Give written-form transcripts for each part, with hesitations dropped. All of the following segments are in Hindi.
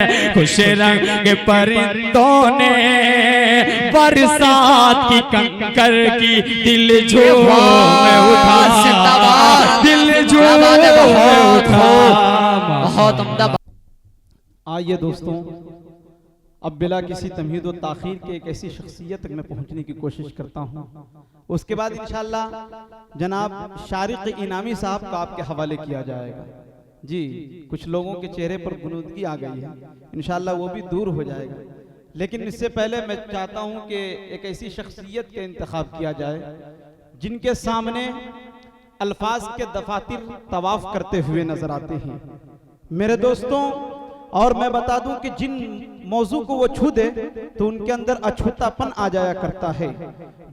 खुश रंग परिंदों ने बरसात की कंकर की दिल झूम उठा, दिल झूम उठा। बहुत उम्दा। आइए दोस्तों, अब बिला किसी तमहीद व ताखीर के एक ऐसी शख्सियत तक मैं पहुंचने की कोशिश करता हूं। उसके बाद इंशाअल्लाह जनाब शारिक इनामी साहब का आपके हवाले किया जाएगा। जी, कुछ लोगों के चेहरे पर गुनूदगी आ गई है, इंशाअल्लाह वो भी दूर हो जाएगा। लेकिन इससे पहले मैं चाहता हूं कि एक ऐसी शख्सियत का इंतखाब किया जाए जिनके सामने अल्फाज के दफातर तवाफ करते हुए नजर आते हैं मेरे दोस्तों। और मैं बता दूं कि जिन मौजू को वो छू दे तो उनके अंदर अछूतापन आ जाया करता है।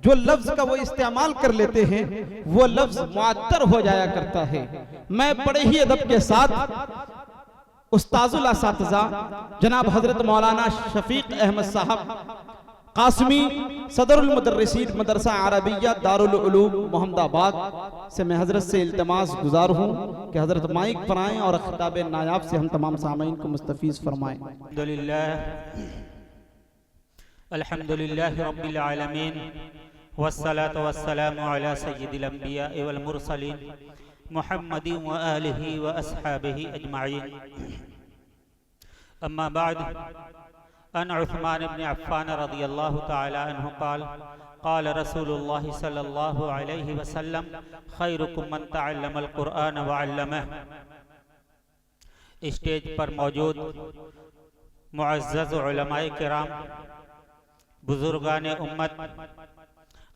जो लफ्ज का वो इस्तेमाल कर लेते हैं वो लफ्ज मुअत्तर हो जाया करता है। मैं बड़े ही अदब के साथ उस्ताजुल असातिज़ा जनाब हजरत मौलाना शफीक अहमद साहब कासमी सदरुल मुदर्रिसीन मदरसा अरबिया दारुल उलूम मोहम्मदाबाद से मैं हजरत से इल्तिमास गुजार हूँ कि हजरत माइक फराएं और खिताब नायाब से हम तमाम सामीन को मुस्तफीज फरमाएं। अल्हम्दुलिल्लाह रब्बिल आलमीन वस्सलातु वस्सलामु अला सय्यिदिल अंबिया वल मुरसलीन मुहम्मदिन व आलिहि व अस्हाबिहि अजमाइन। अम्मा बाद, अन उस्मान इब्न अफ़्फ़ान रज़ियल्लाहु तआला अन्हु क़ाल क़ाल रसूलुल्लाह सल्लल्लाहु अलैहि वसल्लम खैरुकुम मन तअल्लमल क़ुरआन व अल्लमह। स्टेज पर मौजूद मुअज़्ज़ज़ उलमाए किराम, बुजुर्गान उम्मत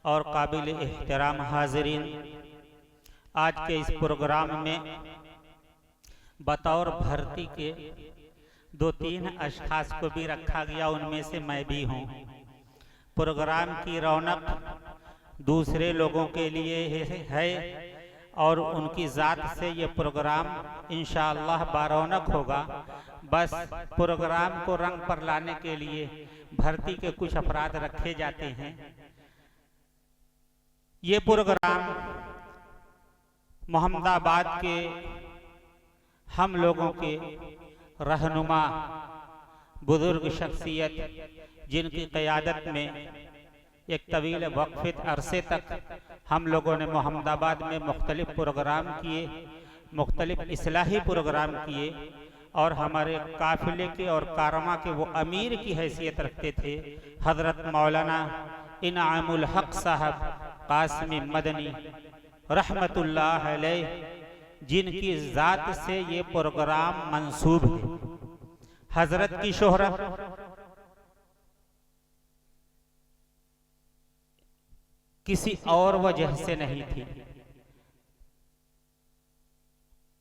और काबिल एहतराम हाज़रीन, आज के इस प्रोग्राम में बतौर भर्ती के दो तीन अशख़ास को भी रखा गया, उनमें से मैं भी हूँ। प्रोग्राम की रौनक दूसरे लोगों के लिए है और उनकी ज़ात से ये प्रोग्राम इंशाअल्लाह बारौनक होगा। बस प्रोग्राम को रंग पर लाने के लिए भर्ती के कुछ अफराद रखे जाते हैं। ये प्रोग्राम मोहम्मदाबाद के हम लोगों के रहनुमा बुजुर्ग शख्सियत, जिनकी क़यादत में एक तवील वक्फित अरसे तक हम लोगों ने मोहम्मदाबाद में मुख्तलिफ प्रोग्राम किए, मुख्तलिफ इस्लाही प्रोग्राम किए और हमारे काफ़िले के और कारवां के वो अमीर की हैसियत रखते थे, हज़रत मौलाना इनामुल हक साहब कासमी मदनी रहमतुल्लाह अलैह, जिनकी ज़ात से ये प्रोग्राम मंसूब है। हजरत की शोहरत किसी और वजह से नहीं थी,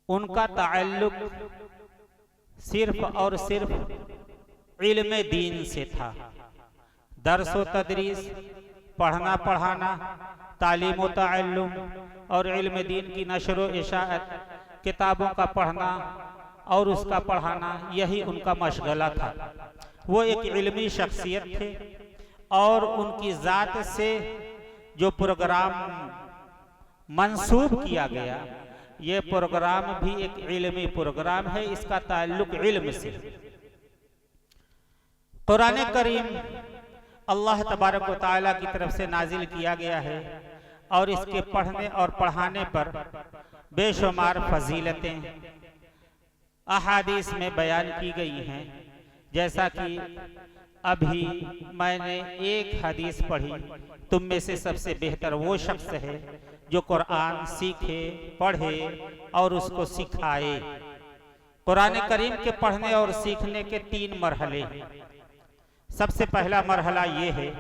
उनका ताल्लुक सिर्फ और सिर्फ इल्म दीन से था। दर्स व तदरीस, पढ़ना पढ़ाना, तालीम व ताल्लुम और इल्म दीन की नशर व इशाअत, किताबों का पढ़ना और उसका पढ़ाना, यही उनका मशगला था। वो एक इल्मी शख्सियत थे और उनकी ज़ात से जो प्रोग्राम मंसूब किया गया, ये प्रोग्राम भी एक इल्मी प्रोग्राम है, इसका ताल्लुक इल्म से। कुरान करीम अल्लाह तबारक व तआला की तरफ से नाजिल किया गया है और इसके पढ़ने और पढ़ाने पर बेशुमार फजीलतें अहादीस में बयान की गई हैं। जैसा कि अभी मैंने एक हदीस पढ़ी, तुम में से सबसे बेहतर वो शख्स है जो कुरान सीखे, पढ़े और उसको सिखाए। कुरान करीम के पढ़ने और सीखने के तीन मरहले हैं। सबसे पहला मरहला ये है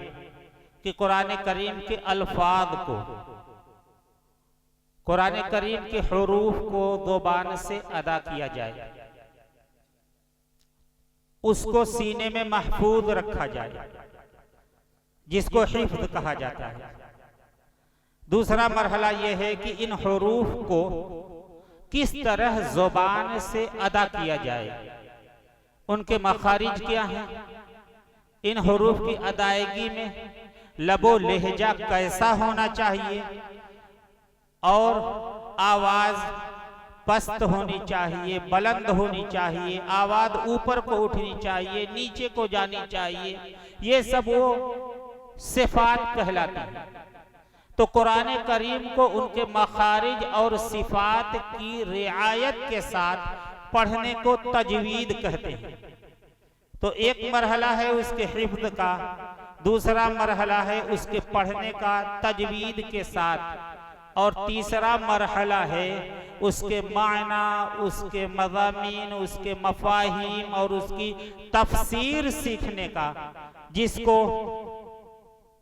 कि कुरान करीम के अल्फाज को, कुरान करीम के हुरूफ को ज़ुबान से अदा किया जाए, उसको सीने में महफूज रखा जाए, जिसको हिफ्ज़ कहा जाता है। दूसरा मरहला यह है कि इन हुरूफ को किस तरह ज़ुबान से अदा किया जाए, उनके मखारिज क्या हैं, इन हुरूफ की अदायगी में लबो लहजा कैसा होना चाहिए और आवाज़ पस्त होनी चाहिए, बुलंद होनी चाहिए, आवाज ऊपर को उठनी चाहिए, नीचे को जानी चाहिए, ये सब वो सिफात कहलाती है। तो कुरान करीम को उनके मखारिज और सिफात की रियायत के साथ पढ़ने को तजवीद कहते हैं। तो एक मरहला है उसके हिफ्ज़ का, दूसरा मरहला है उसके पढ़ने का तजवीद के साथ, और तीसरा मरहला है उसके मायना, उसके मज़ामीन, उसके मफाहीम और उसकी तफसीर सीखने का, जिसको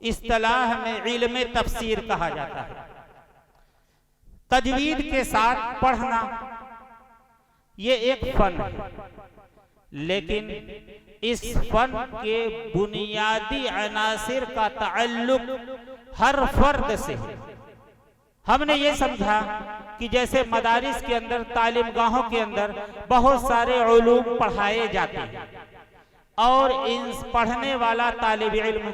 इस्तिलाह में इल्म तफसीर कहा जाता है। तजवीद के साथ पढ़ना ये एक फन है, लेकिन इस फन के बुनियादी अनासिर का ताल्लुक हर फर्द से है। हमने ये समझा कि जैसे मदारिस के अंदर, तालीम गाहों के अंदर बहुत सारे उलूम पढ़ाए जाते हैं, और इन पढ़ने वाला तालिब इल्म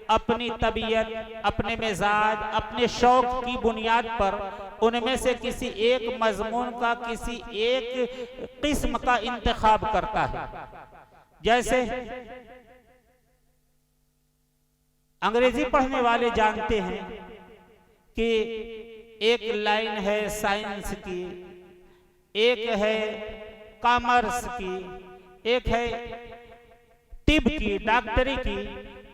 अपनी तबीयत, अपने मिजाज, अपने शौक की बुनियाद पर उनमें से किसी एक मजमून का, किसी एक किस्म का इंतखाब करता है। जैसे अंग्रेजी पढ़ने वाले जानते हैं कि एक लाइन है साइंस की, एक है कॉमर्स की, एक है तिब की, डॉक्टरी की।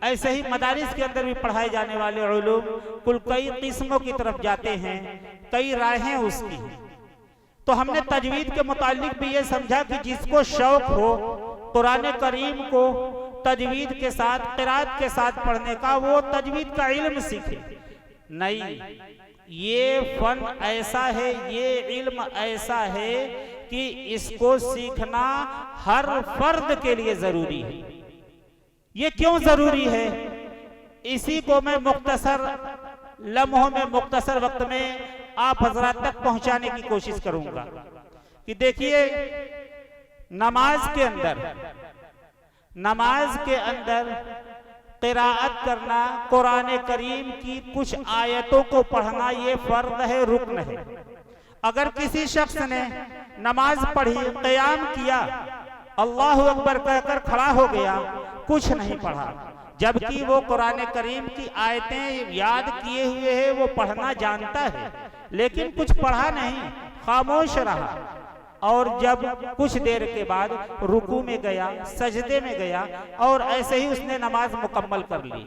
ऐसे ही मदारिस के अंदर भी पढ़ाए जाने वाले उलूम कुल कई किस्मों की तरफ जाते हैं, कई राहें उसकी हैं। तो हमने तजवीद के मुतालिक भी ये समझा कि जिसको शौक हो कुरान करीम को तजवीद के साथ, क़िराअत के साथ पढ़ने का, वो तजवीद का इल्म सीखे। नहीं, ये फन ऐसा है, ये इल्म ऐसा है कि इसको सीखना हर फर्द के लिए जरूरी है। ये क्यों जरूरी है, इसी को मैं मुख्तसर लम्हों में, मुख्तसर वक्त में आप हजरात तक पहुंचाने की कोशिश करूंगा। कि देखिए, नमाज के अंदर क़िराअत करना, कुरान करीम की कुछ आयतों को पढ़ना, ये फर्ज है, रुक्न है। अगर किसी शख्स ने नमाज पढ़ी, क़याम किया, अल्लाहु अकबर कहकर खड़ा हो गया, कुछ नहीं पढ़ा, जबकि वो कुरान करीम की आयतें याद किए हुए है, वो पढ़ना जानता है, लेकिन कुछ पढ़ा नहीं, खामोश रहा। और जब कुछ देर के बाद रुकू में गया, सजदे में गया, और ऐसे ही उसने नमाज मुकम्मल कर ली।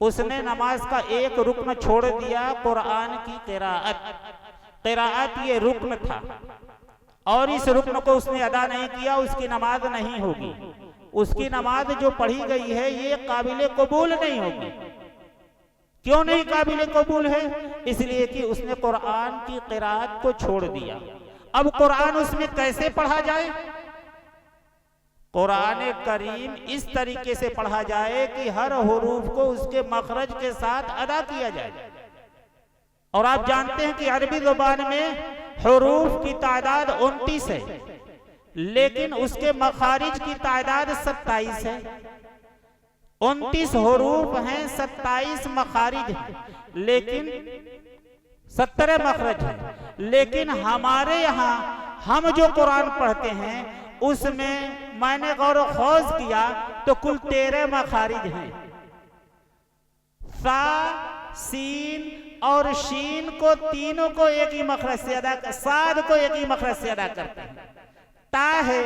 उसने नमाज का एक रुक्न छोड़ दिया, कुरान की क़िराअत ये रुक्न था, और इस रुक्न को उसने अदा नहीं किया, उसकी नमाज नहीं होगी। उसकी नमाज जो पढ़ी गई है ये काबिल कबूल नहीं होगी। क्यों नहीं काबिल कबूल है? इसलिए कि उसने कुरान की क़िराअत को छोड़ दिया। अब कुरान उसमें कैसे पढ़ा जाए? कुरान करीम इस तरीके से पढ़ा जाए कि हर हुरूफ को उसके मखरज के साथ अदा किया जाए। और आप जानते हैं कि अरबी ज़ुबान में हुरूफ की तादाद 29 है, लेकिन उसके मखारिज की तादाद 27 है। 29 हुरूफ हैं, 27 मखारिज हैं, लेकिन 17 मखरज है। लेकिन हमारे यहाँ हम जो कुरान पढ़ते हैं उसमें मैंने गौर खोज किया तो कुल 13 मखारिज हैं। सा, सीन और शीन को तीनों को एक ही मखरज से अदा, साद को एक ही मखरज से अदा करते हैं। ता है,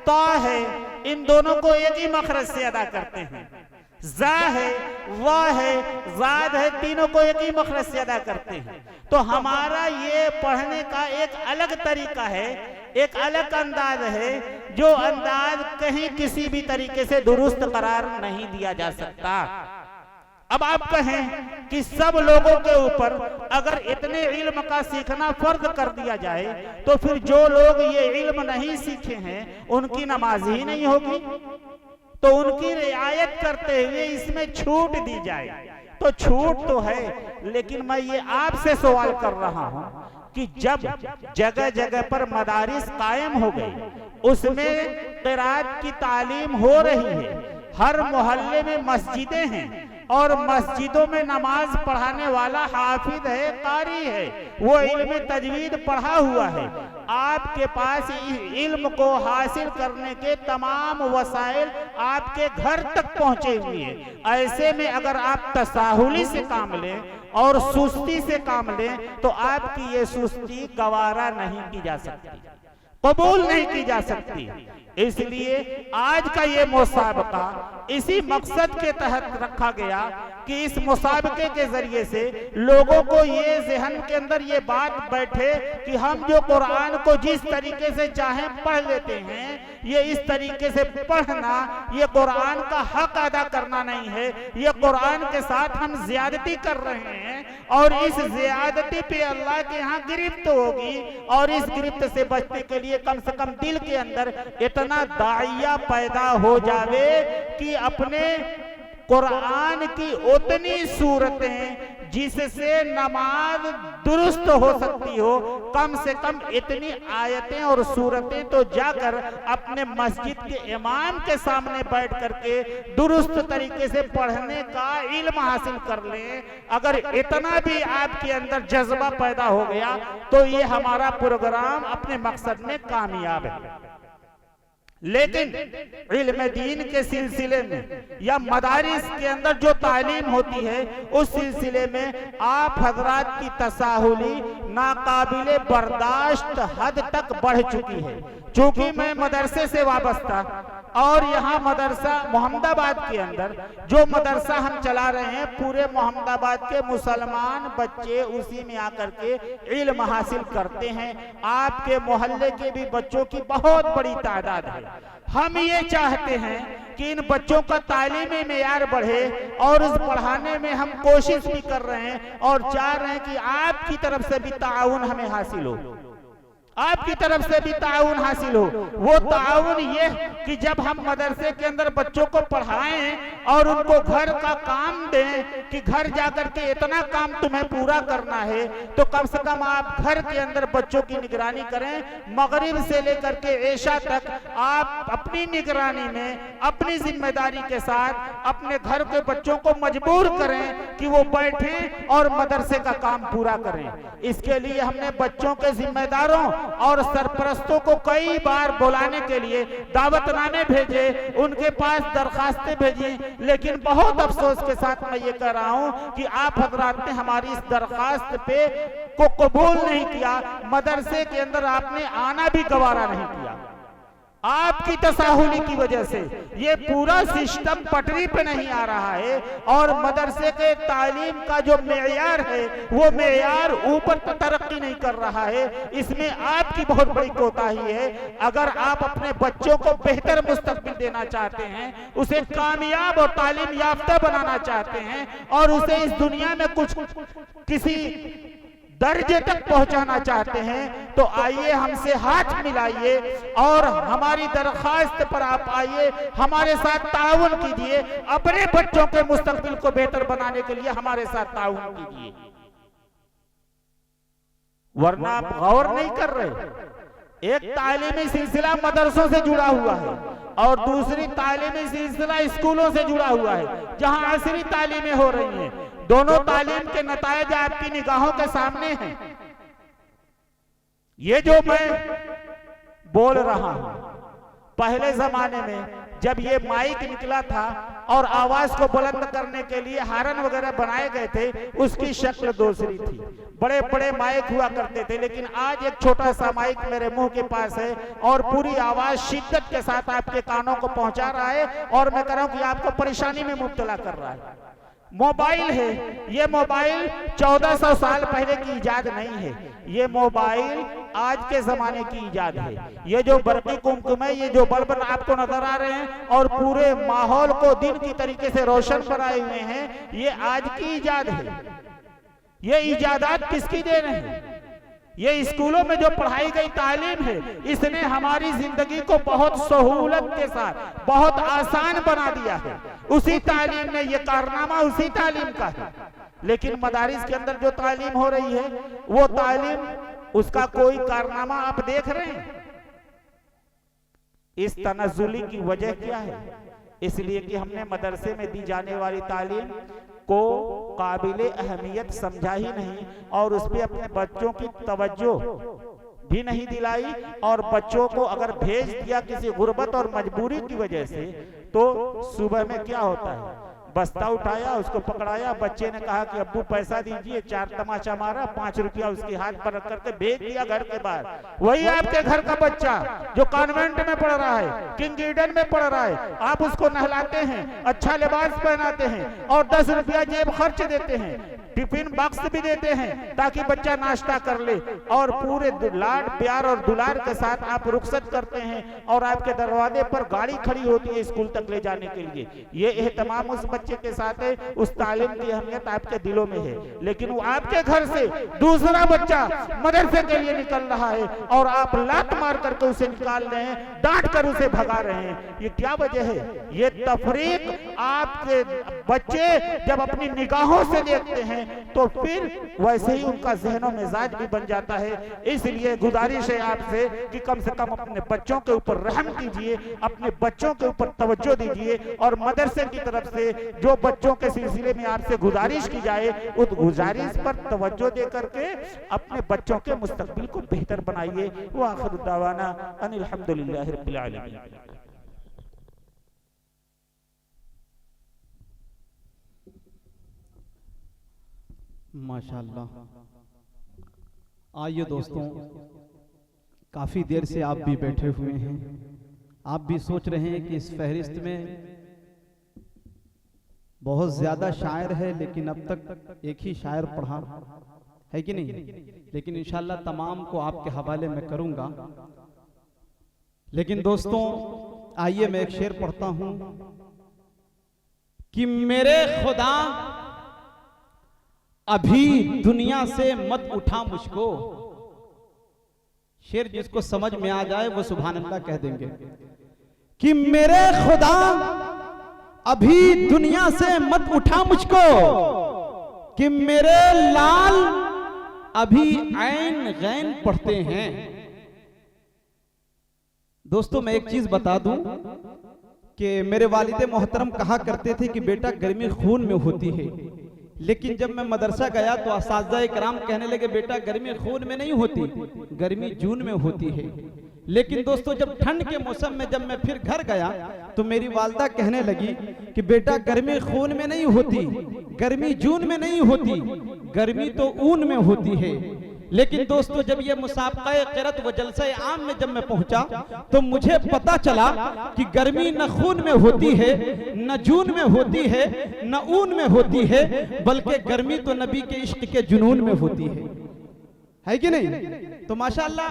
ता है, इन दोनों को एक ही मखरज से अदा करते हैं। जा है, वाह है, जाद है, तीनों को एक ही मखरज से अदा करते हैं। तो हमारा ये पढ़ने का एक अलग तरीका है, एक अलग अंदाज है, जो अंदाज कहीं किसी भी तरीके से दुरुस्त करार नहीं दिया जा सकता। अब आप कहें कि सब लोगों के ऊपर अगर इतने इल्म का सीखना फर्ज कर दिया जाए, तो फिर जो लोग ये इल्म नहीं सीखे हैं उनकी नमाज ही नहीं होगी। तो उनकी रियायत करते हुए इसमें छूट दी जाए, तो छूट तो है, लेकिन मैं ये आपसे सवाल कर रहा हूं कि जब जगह जगह पर मदारिस कायम हो गई, उसमें क़िराअत की तालीम हो रही है, हर मोहल्ले में मस्जिदें हैं, और मस्जिदों में नमाज पढ़ाने वाला हाफिज है, कारी है, वो इल्म तजवीद पढ़ा हुआ है, आपके पास इल्म को हासिल करने के तमाम वसाइल आपके घर तक पहुंचे हुए हैं। ऐसे में अगर आप तसाहुली से काम लें और सुस्ती से काम लें तो आपकी ये सुस्ती गवारा नहीं की जा सकती, कबूल नहीं की जा सकती। इसलिए आज का ये मुसाबका इसी मकसद के तहत रखा गया कि इस मुसाबके के जरिए से लोगों को ये ज़हन के अंदर ये बात बैठे कि हम जो कुरान को जिस तरीके से चाहें पढ़ लेते हैं, ये इस तरीके से पढ़ना ये कुरान का हक अदा करना नहीं है, ये कुरान के साथ हम ज्यादती कर रहे हैं और इस ज्यादती पे अल्लाह के यहाँ गिरफ्त होगी। और इस गिरफ्त से बचने के लिए कम से कम दिल के अंदर इतना दाइया पैदा हो जावे कि अपने कुरान की उतनी सूरतें जिससे नमाज दुरुस्त हो सकती हो, कम से कम इतनी आयतें और सूरतें तो जाकर अपने मस्जिद के इमाम के सामने बैठ करके दुरुस्त तरीके से पढ़ने का इल्म हासिल कर लें। अगर इतना भी आपके अंदर जज्बा पैदा हो गया तो ये हमारा प्रोग्राम अपने मकसद में कामयाब है। लेकिन इल्म दीन के सिलसिले में या मदारिस के अंदर जो तालीम होती है उस सिलसिले में आप हजरात की तसाहुली नाकाबिले बर्दाश्त हद तक बढ़ चुकी है। चूंकि मैं मदरसे से वाबस्ता और यहाँ मदरसा मोहम्मदाबाद के अंदर जो मदरसा हम चला रहे हैं, पूरे मोहम्मदाबाद के मुसलमान बच्चे उसी में आकर के इल्म हासिल करते हैं। आपके मोहल्ले के भी बच्चों की बहुत बड़ी तादाद है। हम ये चाहते हैं कि इन बच्चों का तालीमी मेयार बढ़े और उस बढ़ाने में हम कोशिश भी कर रहे हैं और चाह रहे हैं कि आपकी तरफ से भी ताउन हमें हासिल हो, आपकी तरफ से भी ताउन हासिल हो। वो ताउन ये कि जब हम मदरसे के अंदर बच्चों को पढ़ाएं और उनको घर का काम दें कि घर जाकर के इतना काम तुम्हें पूरा करना है, तो कम से कम आप घर के अंदर बच्चों की निगरानी करें। मगरिब से लेकर के ऐशा तक आप अपनी निगरानी में अपनी जिम्मेदारी के साथ अपने घर के बच्चों को मजबूर करें कि वो बैठें और मदरसे का काम पूरा करें। इसके लिए हमने बच्चों के जिम्मेदारों और सरपरस्तों को कई बार बुलाने के लिए दावतनामे भेजे, उनके पास दरखास्तें भेजी, लेकिन बहुत अफसोस के साथ मैं ये कह रहा हूं कि आप हजरात ने हमारी इस दरखास्त पे को कबूल नहीं किया। मदरसे के अंदर आपने आना भी गवारा नहीं किया। आपकी तसाहुली की वजह से ये पूरा सिस्टम पटरी पे नहीं आ रहा है और मदरसे के तालीम का जो मेयार है वो मेयार ऊपर तक तरक्की नहीं कर रहा है। इसमें आपकी बहुत बड़ी कोताही है। अगर आप अपने बच्चों को बेहतर मुस्तकबिल देना चाहते हैं, उसे कामयाब और तालीम याफ्ता बनाना चाहते हैं और उसे इस दुनिया में कुछ किसी दर्जे तक पहुंचाना चाहते हैं, तो आइए हमसे हाथ मिलाइए और हमारी दरखास्त पर आप आइए, हमारे साथ ताउन कीजिए। अपने बच्चों के मुस्तकबिल को बेहतर बनाने के लिए हमारे साथ ताउन कीजिए, वरना आप गौर नहीं कर रहे। एक तालीमी सिलसिला मदरसों से जुड़ा हुआ है और दूसरी तालीमी सिलसिला स्कूलों से जुड़ा हुआ है, जहां असली तालीमें हो रही हैं। दोनों तालीम के नतायज आपकी निगाहों के सामने हैं। ये जो मैं बोल रहा हूं, पहले जमाने में जब ये माइक निकला था और आवाज को बुलंद करने के लिए हारन वगैरह बनाए गए थे, उसकी शक्ल दूसरी थी। बड़े बड़े माइक हुआ करते थे, लेकिन आज एक छोटा सा माइक मेरे मुंह के पास है और पूरी आवाज शिद्दत के साथ आपके कानों को पहुंचा रहा है और मैं कह रहा हूं कि आपको परेशानी में मुब्तला कर रहा है। मोबाइल है, ये मोबाइल 1400 साल पहले की इजाद नहीं है, ये मोबाइल आज के जमाने की इजाद है। ये जो बरकी कुमकुम है, ये जो बल्ब आपको नजर आ रहे हैं और पूरे माहौल को दिन की तरीके से रोशन बनाए हुए हैं, ये आज की इजाद है। ये इजादात किसकी देन है? ये स्कूलों में जो पढ़ाई गई तालीम है, इसने हमारी जिंदगी को बहुत सहूलत के साथ बहुत आसान बना दिया है। उसी तालीम ने ये कारनामा उसी तालीम का है। लेकिन मदारिस के अंदर जो तालीम हो रही है, वो तालीम उसका कोई कारनामा आप देख रहे हैं? इस तनज़्ज़ुली की वजह क्या है? इसलिए कि हमने मदरसे में दी जाने वाली तालीम को काबिले अहमियत समझा ही नहीं और उस पर अपने बच्चों की तवज्जो भी नहीं दिलाई, और बच्चों को अगर भेज दिया किसी गुर्बत और मजबूरी की वजह से, तो सुबह में क्या होता है, बस्ता उठाया, उसको पकड़ाया, बच्चे ने कहा कि अब्बू पैसा दीजिए, 4 तमाचा मारा, 5 रुपया उसके हाथ पर रख करके भेज दिया घर के बाहर। वही आपके घर का बच्चा जो कॉन्वेंट में पढ़ रहा है, किंग ईडन में पढ़ रहा है, आप उसको नहलाते हैं, अच्छा लिबास पहनाते हैं और 10 रुपया जेब खर्च देते हैं, टिफिन बॉक्स भी देते हैं ताकि बच्चा नाश्ता कर ले, और पूरे लाड प्यार और दुलार के साथ आप रुखसत करते हैं, और आपके दरवाजे पर गाड़ी खड़ी होती है स्कूल तक ले जाने के लिए। ये एहतमाम उस बच्चे के साथ है, उस तालीम की अहमियत आपके दिलों में है। लेकिन वो आपके घर से दूसरा बच्चा मदरसे के लिए निकल रहा है और आप लात मार करके उसे निकाल रहे हैं, डांट कर उसे भगा रहे हैं। ये क्या वजह है? ये तफरीक आपके बच्चे जब अपनी निगाहों से देखते हैं तो फिर वैसे ही उनका ज़हनो मिजाज भी बन जाता है। इसलिए गुजारिश है आपसे कि कम से कम अपने बच्चों के ऊपर रहम कीजिए, अपने बच्चों के ऊपर तवज्जो दीजिए, और मदरसे की तरफ से जो बच्चों के सिलसिले में आपसे गुजारिश की जाए उस गुजारिश पर तवज्जो दे करके अपने बच्चों के मुस्तकबिल को बेहतर बनाइए। व आखिर दावाना अनिल हम्दुलिल्लाहि रब्बिल आलमीन। माशाअल्लाह। आइए दोस्तों, काफी देर से आप भी बैठे हुए हैं, आप भी सोच रहे हैं कि इस फहरिस्त में बहुत ज्यादा शायर है, लेकिन अब तक एक ही शायर पढ़ा है कि नहीं। लेकिन इंशाल्लाह तमाम को आपके हवाले में करूंगा। लेकिन दोस्तों आइए मैं एक शेर पढ़ता हूं कि मेरे खुदा अभी दुनिया से मत उठा मुझको। शेर जिसको समझ में आ जाए वो सुभान अल्लाह कह देंगे कि मेरे खुदा अभी दुनिया से मत उठा मुझको, कि मेरे लाल अभी ऐन गैन पढ़ते हैं। दोस्तों मैं एक चीज बता दूं कि मेरे वालिद मोहतरम कहा करते थे कि बेटा गर्मी खून में होती है, लेकिन जब मैं मदरसा गया तो असातिज़ा इकराम कहने लगे बेटा गर्मी खून में नहीं होती, गर्मी जून में होती है। लेकिन दोस्तों जब ठंड के मौसम में जब मैं फिर घर गया तो मेरी वालदा कहने लगी कि बेटा गर्मी खून में नहीं होती, गर्मी जून में नहीं होती, गर्मी तो ऊन में होती है। लेकिन दोस्तों जब ये मुसाबक़ा क़िरात व जलसा आम में जब मैं पहुंचा तो मुझे पता चला कि गर्मी न खून में होती है, न जून में होती है, न ऊन में होती है, बल्कि गर्मी तो नबी के इश्क के जुनून में होती है कि नहीं। तो माशाअल्लाह